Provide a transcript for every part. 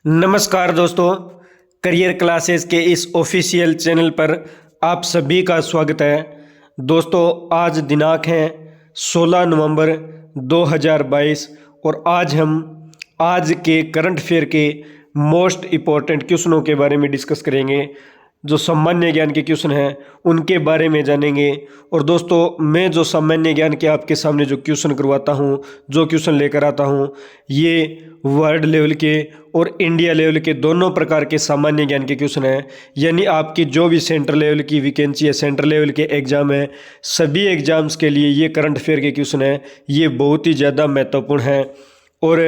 नमस्कार दोस्तों, career classes के इस ऑफिशियल चैनल पर आप सभी का स्वागत है। दोस्तों, आज दिनांक है 16 नवंबर 2022 और आज हम आज के करंट अफेयर के मोस्ट इम्पोर्टेंट क्वेश्चनों के बारे में डिस्कस करेंगे। जो सामान्य ज्ञान के क्वेश्चन हैं उनके बारे में जानेंगे। और दोस्तों, मैं जो सामान्य ज्ञान के आपके सामने जो क्वेश्चन करवाता हूँ, जो क्वेश्चन लेकर आता हूँ, ये वर्ल्ड लेवल के और इंडिया लेवल के दोनों प्रकार के सामान्य ज्ञान के क्वेश्चन हैं। यानी आपकी जो भी सेंट्रल लेवल की वैकेंसी है, सेंट्रल लेवल के एग्जाम है, सभी एग्जाम्स के लिए ये करंट अफेयर के क्वेश्चन हैं, ये बहुत ही ज़्यादा महत्वपूर्ण है। और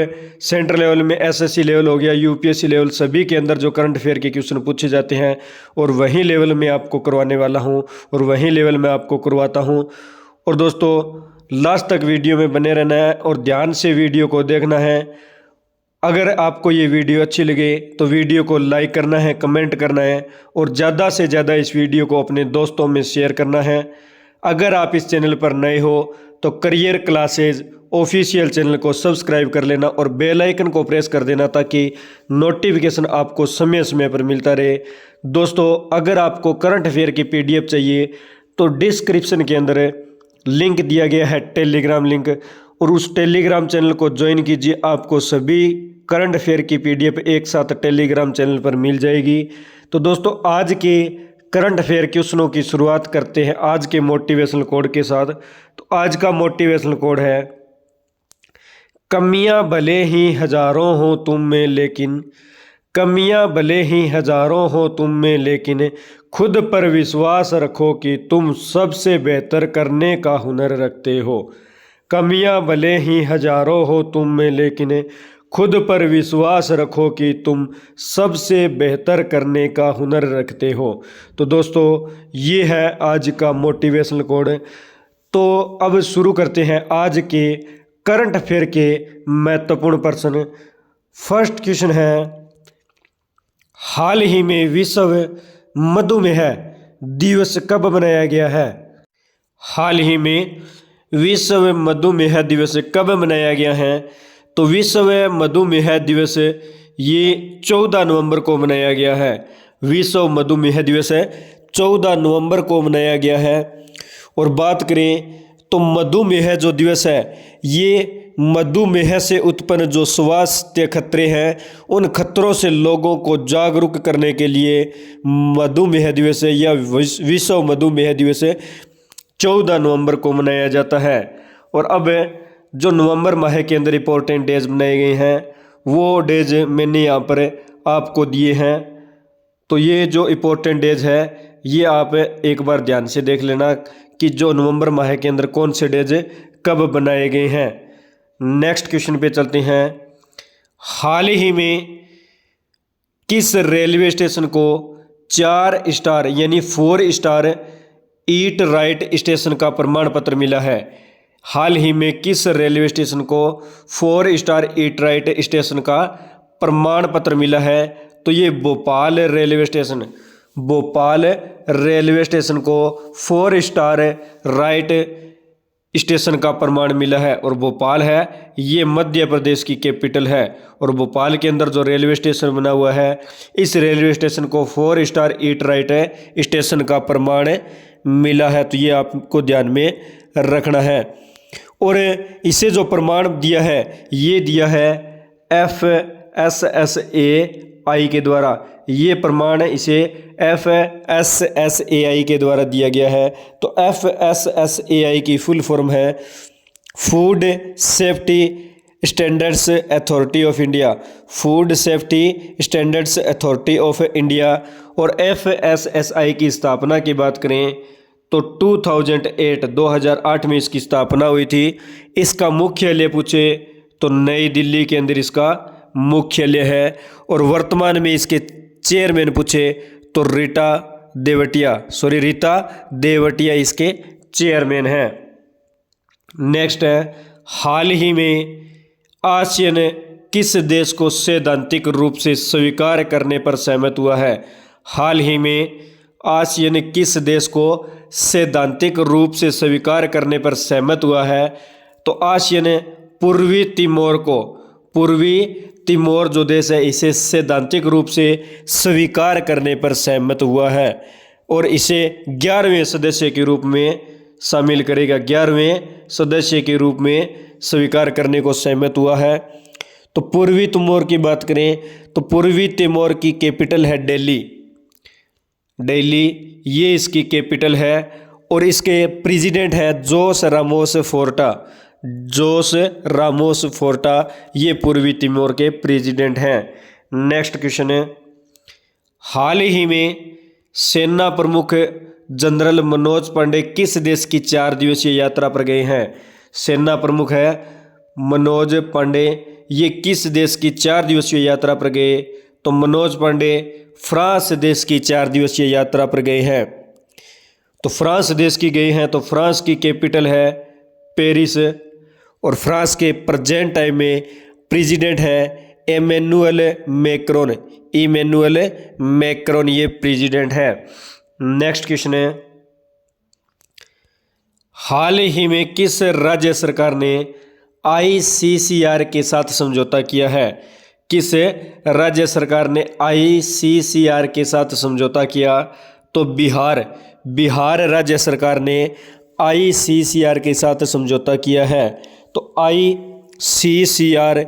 सेंट्रल लेवल में एसएससी लेवल हो गया, यूपीएससी लेवल, सभी के अंदर जो करंट अफेयर के क्वेश्चन पूछे जाते हैं और वही लेवल में आपको करवाने वाला हूं और वही लेवल में आपको करवाता हूं। और दोस्तों, लास्ट तक वीडियो में बने रहना है और ध्यान से वीडियो को देखना है। अगर आपको ये वीडियो अच्छी लगे तो वीडियो को लाइक करना है, कमेंट करना है और ज़्यादा से ज़्यादा इस वीडियो को अपने दोस्तों में शेयर करना है। अगर आप इस चैनल पर नए हो तो करियर क्लासेज ऑफिशियल चैनल को सब्सक्राइब कर लेना और बेल आइकन को प्रेस कर देना ताकि नोटिफिकेशन आपको समय समय पर मिलता रहे। दोस्तों, अगर आपको करंट अफेयर की पीडीएफ चाहिए तो डिस्क्रिप्शन के अंदर लिंक दिया गया है, टेलीग्राम लिंक, और उस टेलीग्राम चैनल को ज्वाइन कीजिए। आपको सभी करंट अफेयर की पीडीएफ एक साथ टेलीग्राम चैनल पर मिल जाएगी। तो दोस्तों, आज के करंट अफेयर क्वेश्चनों की शुरुआत करते हैं आज के मोटिवेशनल कोड के साथ। तो आज का मोटिवेशनल कोड है, कमियां भले ही हजारों हो तुम में लेकिन, कमियां भले ही हजारों हो तुम में लेकिन खुद पर विश्वास रखो कि तुम सबसे बेहतर करने का हुनर रखते हो। कमियां भले ही हजारों हो तुम में लेकिन खुद पर विश्वास रखो कि तुम सबसे बेहतर करने का हुनर रखते हो। तो दोस्तों, ये है आज का मोटिवेशनल कोड। तो अब शुरू करते हैं आज के करंट अफेयर के महत्वपूर्ण प्रश्न। फर्स्ट क्वेश्चन है, हाल ही में विश्व मधुमेह दिवस कब मनाया गया है? हाल ही में विश्व मधुमेह दिवस कब मनाया गया है? तो विश्व मधुमेह दिवस ये 14 नवंबर को मनाया गया है। विश्व मधुमेह दिवस 14 नवंबर को मनाया गया है। और बात करें तो मधुमेह जो दिवस है, ये मधुमेह से उत्पन्न जो स्वास्थ्य खतरे हैं, उन खतरों से लोगों को जागरूक करने के लिए मधुमेह दिवस या विश्व मधुमेह दिवस 14 नवंबर को मनाया जाता है। और अब जो नवंबर माह के अंदर इंपॉर्टेंट डेज बनाए गए हैं, वो डेज मैंने यहाँ पर आपको दिए हैं। तो ये जो इंपॉर्टेंट डेज है, ये आप एक बार ध्यान से देख लेना कि जो नवंबर माह के अंदर कौन से डेज कब बनाए गए हैं। नेक्स्ट क्वेश्चन पे चलते हैं, हाल ही में किस रेलवे स्टेशन को 4 स्टार यानी 4 स्टार ईट राइट स्टेशन का प्रमाण पत्र मिला है? हाल ही में किस रेलवे स्टेशन को 4 स्टार ईट राइट स्टेशन का प्रमाण पत्र मिला है? तो ये Bhopal railway station, Bhopal railway station को 4 स्टार राइट स्टेशन का प्रमाण मिला है। और भोपाल है, ये मध्य प्रदेश की कैपिटल है। और भोपाल के अंदर जो रेलवे स्टेशन बना हुआ है, इस रेलवे स्टेशन को 4 स्टार ईट राइट स्टेशन का प्रमाण मिला है। तो ये आपको ध्यान में रखना है। और इसे जो प्रमाण दिया है, ये दिया है FSSAI के द्वारा। ये प्रमाण इसे FSSAI के द्वारा दिया गया है। तो FSSAI की फुल फॉर्म है food safety standards authority of India, food safety standards authority of India. और FSSAI की स्थापना की बात करें तो 2008 में इसकी स्थापना हुई थी। इसका मुख्यालय पूछे तो नई दिल्ली के अंदर इसका मुख्यालय है। और वर्तमान में इसके चेयरमैन पूछे तो रीता देवटिया इसके चेयरमैन हैं। नेक्स्ट है, हाल ही में आसियान किस देश को सैद्धांतिक रूप से स्वीकार करने पर सहमत हुआ है? हाल ही में आसियान किस देश को सैद्धांतिक रूप से स्वीकार करने पर सहमत हुआ है? तो आसियान पूर्वी तिमोर जो देश है इसे सैद्धांतिक रूप से स्वीकार करने पर सहमत हुआ है और इसे 11वें सदस्य के रूप में शामिल करेगा, 11वें सदस्य के रूप में स्वीकार करने को सहमत हुआ है। तो पूर्वी तिमोर की बात करें तो पूर्वी तिमोर की कैपिटल है दिल्ली, दिल्ली ये इसकी कैपिटल है और इसके प्रेसिडेंट है जोस रामोस फोर्टा, जोस रामोस फोर्टा ये पूर्वी तिमोर के प्रेसिडेंट हैं। नेक्स्ट क्वेश्चन है, हाल ही में सेना प्रमुख जनरल मनोज पांडे किस देश की 4 दिवसीय यात्रा पर गए हैं? सेना प्रमुख है मनोज पांडे, ये किस देश की 4 दिवसीय यात्रा पर गए? तो मनोज पांडे फ्रांस देश की 4 दिवसीय यात्रा पर गए हैं। तो फ्रांस देश की गए हैं, तो फ्रांस की कैपिटल है पेरिस और फ्रांस के प्रेजेंट टाइम में प्रेसिडेंट है इमैनुअल मैक्रोन, इमैनुअल मैक्रोन ये प्रेसिडेंट है। नेक्स्ट क्वेश्चन है, हाल ही में किस राज्य सरकार ने ICCR के साथ समझौता किया है? किस राज्य सरकार ने ICCR के साथ समझौता किया? तो बिहार, बिहार राज्य सरकार ने ICCR के साथ समझौता किया है। तो ICCR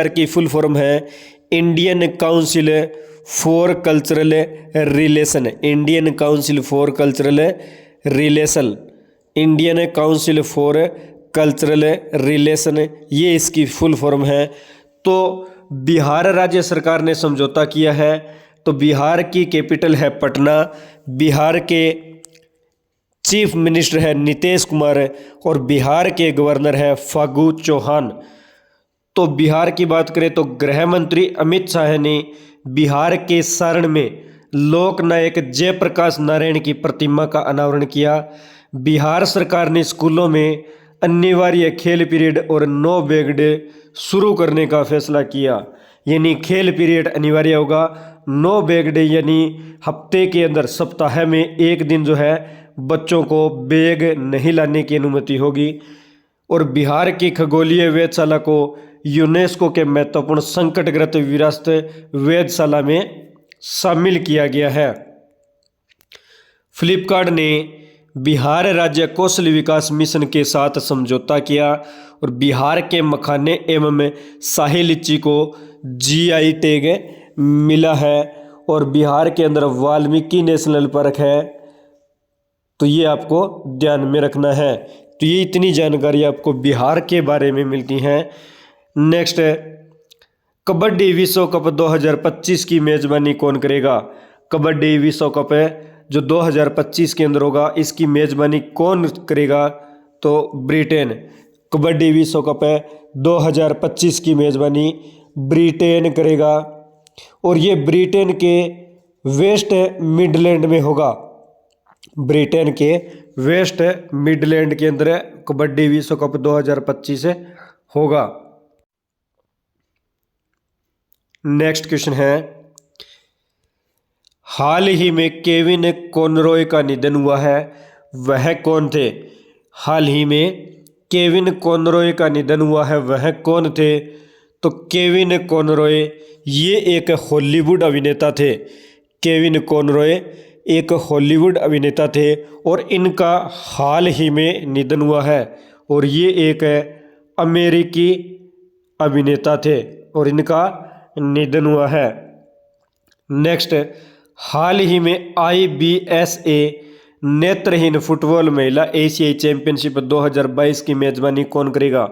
की फुल फॉर्म है Indian council for cultural relation, Indian council for cultural relation, Indian council for cultural relation ये इसकी फुल फॉर्म है। तो बिहार राज्य सरकार ने समझौता किया है। तो बिहार की कैपिटल है पटना, बिहार के चीफ मिनिस्टर है नीतीश कुमार और बिहार के गवर्नर है फागू चौहान। तो बिहार की बात करें तो गृह मंत्री अमित शाह ने बिहार के सारण में लोकनायक जयप्रकाश नारायण की प्रतिमा का अनावरण किया। बिहार सरकार ने स्कूलों में अनिवार्य खेल पीरियड और नो बैग डे शुरू करने का फैसला किया, यानी खेल पीरियड अनिवार्य होगा, नो बैग डे यानी हफ्ते के अंदर सप्ताह में एक दिन जो है बच्चों को बैग नहीं लाने की अनुमति होगी। और बिहार की खगोलीय वेधशाला को यूनेस्को के महत्वपूर्ण संकटग्रस्त विरासत वेधशाला में शामिल किया गया है। फ्लिपकार्ट ने बिहार राज्य कौशल विकास मिशन के साथ समझौता किया और बिहार के मखाने एवं शाही लीची को GI टैग मिला है और बिहार के अंदर वाल्मीकि नेशनल पार्क है। तो ये आपको ध्यान में रखना है। तो ये इतनी जानकारी आपको बिहार के बारे में मिलती हैं। नेक्स्ट है, कबड्डी विश्व कप 2025 की मेजबानी कौन करेगा? कबड्डी विश्व कप है जो 2025 के अंदर होगा, इसकी मेजबानी कौन करेगा? तो ब्रिटेन। कबड्डी विश्व कप है 2025 की मेजबानी ब्रिटेन करेगा और ये ब्रिटेन के वेस्ट मिडलैंड में होगा, ब्रिटेन के वेस्ट मिडलैंड के अंदर कबड्डी विश्व कप 2025 होगा। नेक्स्ट क्वेश्चन है, हाल ही में केविन कॉनरॉय का निधन हुआ है, वह कौन थे? हाल ही में केविन कॉनरॉय का निधन हुआ है, वह कौन थे? तो केविन कॉनरॉय ये एक हॉलीवुड अभिनेता थे, केविन कॉनरॉय एक हॉलीवुड अभिनेता थे और इनका हाल ही में निधन हुआ है और ये एक अमेरिकी अभिनेता थे और इनका निधन हुआ है। नेक्स्ट, हाल ही में IBSA नेत्रहीन फुटबॉल महिला एशियाई चैंपियनशिप 2022 की मेजबानी कौन करेगा?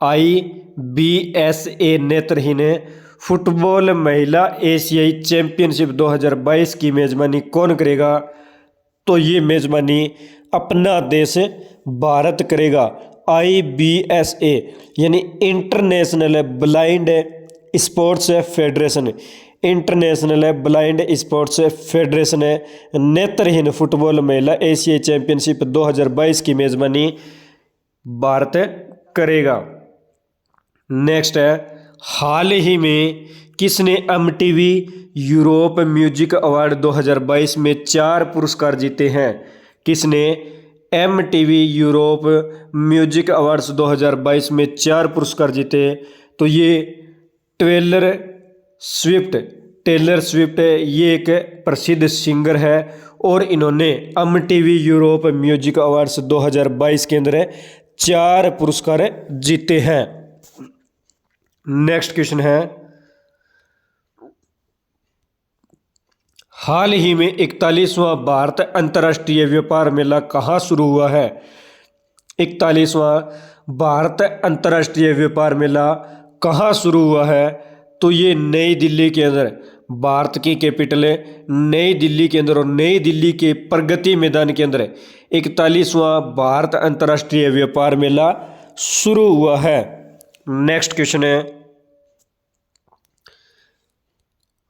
IBSA नेत्रहीन फुटबॉल महिला एशियाई चैंपियनशिप 2022 की मेजबानी कौन करेगा? तो ये मेजबानी अपना देश भारत करेगा। IBSA यानी international blind sports federation, international blind sports federation नेत्रहीन फुटबॉल महिला एशियाई चैंपियनशिप 2022 की मेजबानी भारत करेगा। नेक्स्ट है, हाल ही में किसने MTV यूरोप म्यूजिक अवार्ड 2022 में 4 पुरस्कार जीते हैं? किसने MTV यूरोप म्यूजिक अवार्ड्स 2022 में 4 पुरस्कार जीते? तो ये टेलर स्विफ्ट। टेलर स्विफ्ट ये एक प्रसिद्ध सिंगर है और इन्होंने MTV यूरोप म्यूजिक अवार्ड्स 2022 के अंदर 4 पुरस्कार जीते हैं। नेक्स्ट क्वेश्चन है, हाल ही में 41वां भारत अंतर्राष्ट्रीय व्यापार मेला कहाँ शुरू हुआ है? 41वां भारत अंतर्राष्ट्रीय व्यापार मेला कहाँ शुरू हुआ है? तो ये नई दिल्ली के अंदर, भारत की कैपिटल है नई दिल्ली के अंदर, और नई दिल्ली के प्रगति मैदान के अंदर 41वां भारत अंतर्राष्ट्रीय व्यापार मेला शुरू हुआ है। नेक्स्ट क्वेश्चन है,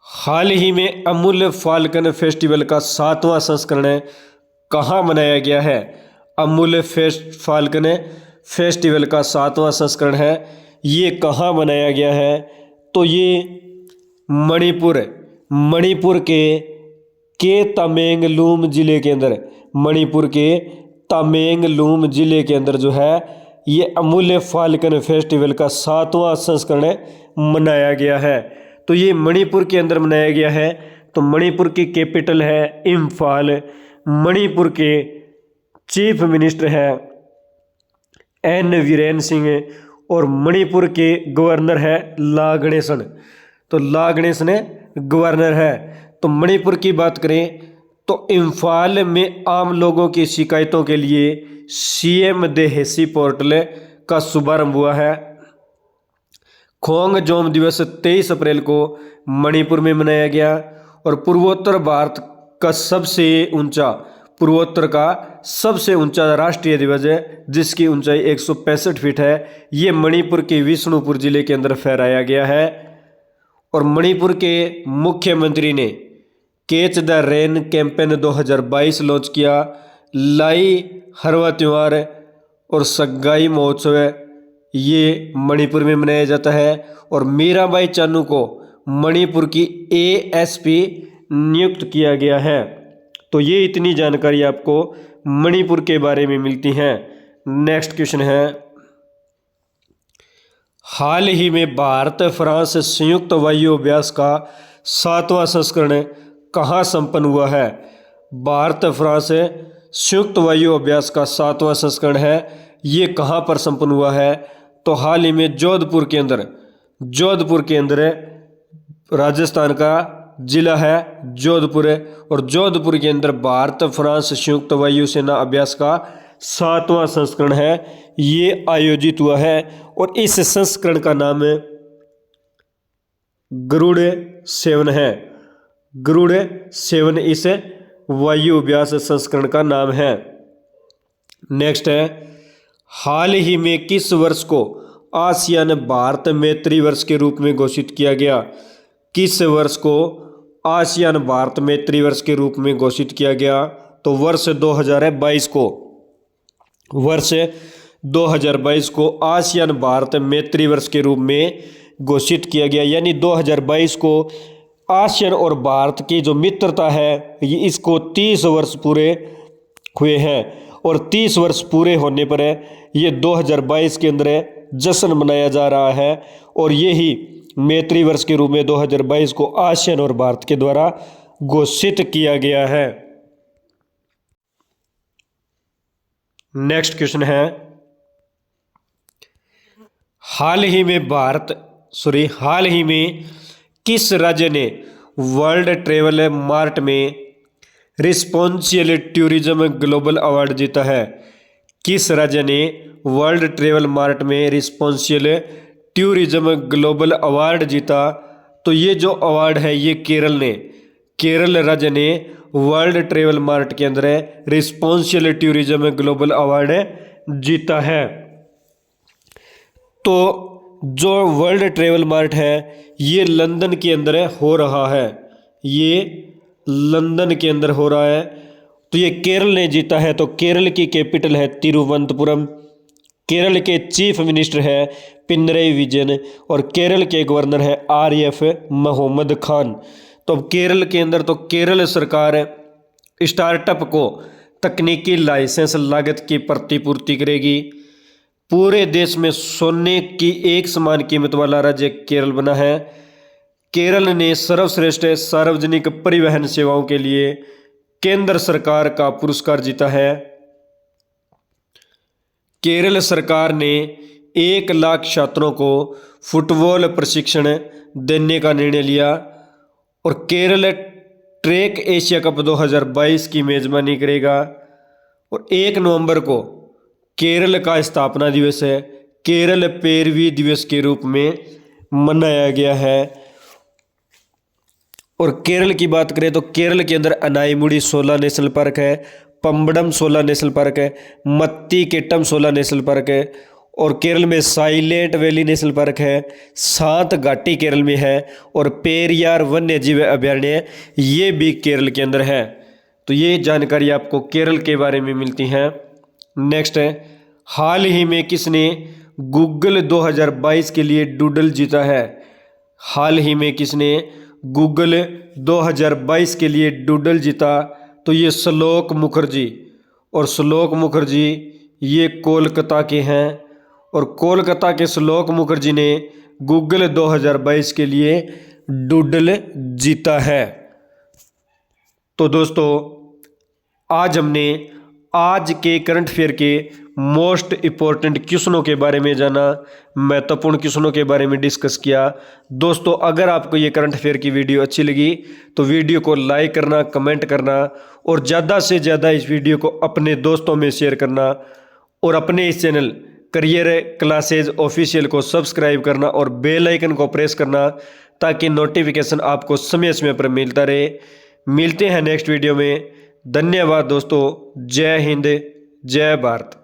हाल ही में अमूल्य फाल्कन फेस्टिवल का 7वां संस्करण कहाँ मनाया गया है? अमूल्य फाल्कन फेस्टिवल का 7वां संस्करण है, ये कहाँ मनाया गया है? तो ये मणिपुर के तमेंगलूम जिले के अंदर, मणिपुर के तमेंगलूम जिले के अंदर जो है ये अमूल्य फाल्कन फेस्टिवल का 7वां संस्करण मनाया गया है। तो ये मणिपुर के अंदर मनाया गया है। तो मणिपुर की कैपिटल है इम्फाल। मणिपुर के चीफ मिनिस्टर है एन वीरेन सिंह और मणिपुर के गवर्नर है ला गणेशन। तो ला गणेशन गवर्नर है। तो मणिपुर की बात करें तो इम्फाल में आम लोगों की शिकायतों के लिए CM देहेसी पोर्टल का शुभारंभ हुआ है। खोंगजोम दिवस 23 अप्रैल को मणिपुर में मनाया गया और पूर्वोत्तर का सबसे ऊंचा राष्ट्रीय दिवस है जिसकी ऊंचाई 165 फीट है। ये मणिपुर के विष्णुपुर जिले के अंदर फहराया गया है और मणिपुर के मुख्यमंत्री ने catch the rain campaign 2022 launch किया। लाई हरवा त्यौहार और सगाई महोत्सव ये मणिपुर में मनाया जाता है और मीराबाई चानू को मणिपुर की ASP नियुक्त किया गया है। तो ये इतनी जानकारी आपको मणिपुर के बारे में मिलती है। नेक्स्ट क्वेश्चन है, हाल ही में भारत फ्रांस संयुक्त वायु अभ्यास का 7वां संस्करण कहाँ संपन्न हुआ है? भारत फ्रांस संयुक्त वायु अभ्यास का 7वां संस्करण है, ये कहाँ पर संपन्न हुआ है? तो हाल ही में जोधपुर के अंदर राजस्थान का जिला है जोधपुर और जोधपुर के अंदर भारत फ्रांस संयुक्त वायु सेना अभ्यास का 7वां संस्करण है, ये आयोजित हुआ है और इस संस्करण का नाम गरुड़ 7 है। गरुड़ 7 इस वायु अभ्यास संस्करण का नाम है। नेक्स्ट है, हाल ही में किस वर्ष को आसियान भारत मैत्री वर्ष के रूप में घोषित किया गया? किस वर्ष को आसियान भारत मैत्री वर्ष के रूप में घोषित किया गया? तो वर्ष 2022 को आसियान भारत मैत्री वर्ष के रूप में घोषित किया गया। यानी 2022 को आसियान और भारत की जो मित्रता है ये इसको 30 वर्ष पूरे हुए हैं और 30 वर्ष पूरे होने पर ये 2022 के अंदर जश्न मनाया जा रहा है और यही मैत्री वर्ष के रूप में 2022 को आसियान और भारत के द्वारा घोषित किया गया है। नेक्स्ट क्वेश्चन है, हाल ही में किस राज्य ने वर्ल्ड ट्रेवल मार्ट में रिस्पॉन्सिबल टूरिज्म ग्लोबल अवार्ड जीता है? किस राज्य ने वर्ल्ड ट्रेवल मार्ट में रिस्पॉन्सिबल टूरिज्म ग्लोबल अवार्ड जीता? तो ये जो अवार्ड है ये केरल राज्य ने वर्ल्ड ट्रेवल मार्ट के अंदर रिस्पॉन्सिबल टूरिज्म ग्लोबल अवार्ड जीता है। तो जो वर्ल्ड ट्रेवल मार्ट है ये लंदन के अंदर हो रहा है, तो ये केरल ने जीता है। तो केरल की कैपिटल है तिरुवनंतपुरम। केरल के चीफ मिनिस्टर है पिनरई विजयन और केरल के गवर्नर है RF मोहम्मद खान। तो केरल के अंदर तो केरल सरकार स्टार्टअप को तकनीकी लाइसेंस लागत की प्रतिपूर्ति करेगी। पूरे देश में सोने की एक समान कीमत वाला राज्य केरल बना है। केरल ने सर्वश्रेष्ठ सार्वजनिक परिवहन सेवाओं के लिए केंद्र सरकार का पुरस्कार जीता है। केरल सरकार ने 1 लाख छात्रों को फुटबॉल प्रशिक्षण देने का निर्णय लिया और केरल ट्रैक एशिया कप 2022 की मेजबानी करेगा। और 1 नवंबर को केरल का स्थापना दिवस है, केरल पेरवी दिवस के रूप में मनाया गया है। और केरल की बात करें तो केरल के अंदर अनाईमुड़ी 16 नेशनल पार्क है, पम्बडम 16 नेशनल पार्क है, मत्तीकेट्टम 16 नेशनल पार्क है और केरल में साइलेंट वैली नेशनल पार्क है, 7 घाटी केरल में है और पेरियार वन्य जीव अभयारण्य ये भी केरल के अंदर है। तो ये जानकारी आपको केरल के बारे में मिलती है। नेक्स्ट है, हाल ही में किसने गूगल 2022 के लिए डूडल जीता है? हाल ही में किसने गूगल 2022 के लिए डूडल जीता? तो ये श्लोक मुखर्जी। और श्लोक मुखर्जी ये कोलकाता के हैं और कोलकाता के श्लोक मुखर्जी ने गूगल 2022 के लिए डूडल जीता है। तो दोस्तों आज हमने आज के करंट अफेयर के मोस्ट इम्पोर्टेंट क्वेश्चनों के बारे में जाना, महत्वपूर्ण क्वेश्चनों के बारे में डिस्कस किया। दोस्तों अगर आपको ये करंट अफेयर की वीडियो अच्छी लगी तो वीडियो को लाइक करना, कमेंट करना और ज़्यादा से ज़्यादा इस वीडियो को अपने दोस्तों में शेयर करना और अपने इस चैनल करियर क्लासेज ऑफिशियल को सब्सक्राइब करना और बेल आइकन को प्रेस करना ताकि नोटिफिकेशन आपको समय समय पर मिलता रहे। मिलते हैं नेक्स्ट वीडियो में। धन्यवाद दोस्तों। जय हिंद, जय भारत।